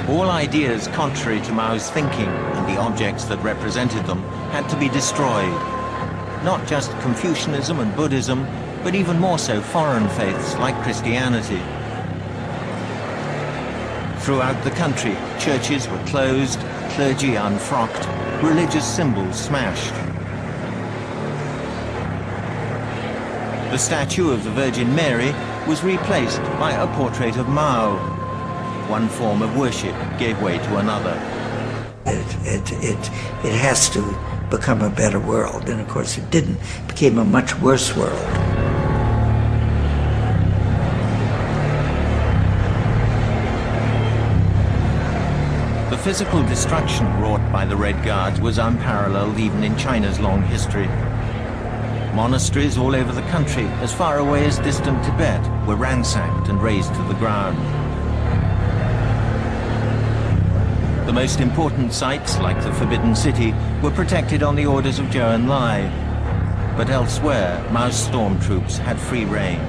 All ideas contrary to Mao's thinking and the objects that represented them had to be destroyed. Not just Confucianism and Buddhism, but even more so foreign faiths like Christianity. Throughout the country, churches were closed, clergy unfrocked, religious symbols smashed. The statue of the Virgin Mary was replaced by a portrait of Mao. One form of worship gave way to another. It has to become a better world, and of course it didn't. It became a much worse world. The physical destruction wrought by the Red Guards was unparalleled even in China's long history. Monasteries all over the country, as far away as distant Tibet, were ransacked and razed to the ground. The most important sites, like the Forbidden City, were protected on the orders of Zhou Enlai. But elsewhere, Mao's stormtroops had free rein.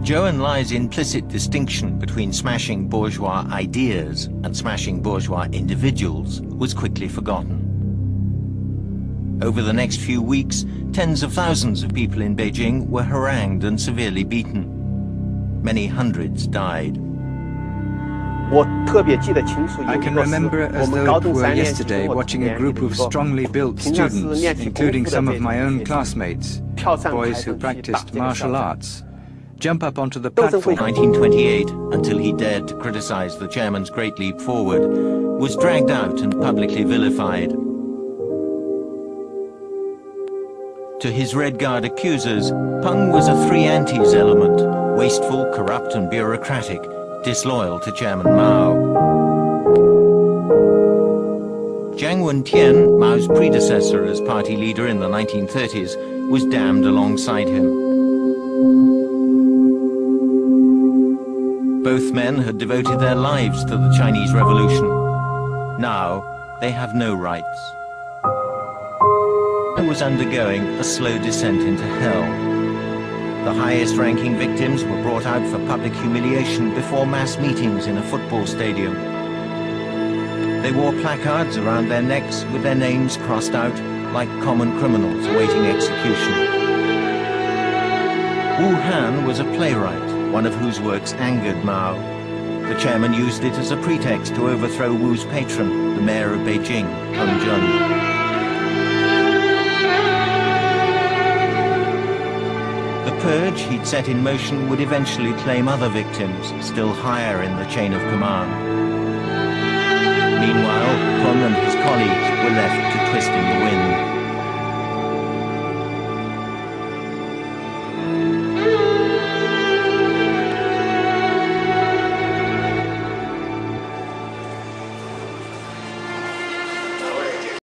Zhou Enlai's implicit distinction between smashing bourgeois ideas and smashing bourgeois individuals was quickly forgotten. Over the next few weeks, tens of thousands of people in Beijing were harangued and severely beaten. Many hundreds died. I can remember as though it were yesterday watching a group of strongly built students, including some of my own classmates, boys who practiced martial arts, jump up onto the platform. 1928, until he dared to criticize the chairman's great leap forward, was dragged out and publicly vilified. To his Red Guard accusers, Peng was a three antes element: wasteful, corrupt and bureaucratic, disloyal to Chairman Mao. Jiang Wentian, Mao's predecessor as party leader in the 1930s, was damned alongside him. Both men had devoted their lives to the Chinese Revolution. Now, they have no rights. China was undergoing a slow descent into hell. The highest-ranking victims were brought out for public humiliation before mass meetings in a football stadium. They wore placards around their necks with their names crossed out like common criminals awaiting execution. Wu Han was a playwright, one of whose works angered Mao. The chairman used it as a pretext to overthrow Wu's patron, the mayor of Beijing, Peng Jun. The purge he'd set in motion would eventually claim other victims, still higher in the chain of command. Meanwhile, Peng and his colleagues were left to twist in the wind.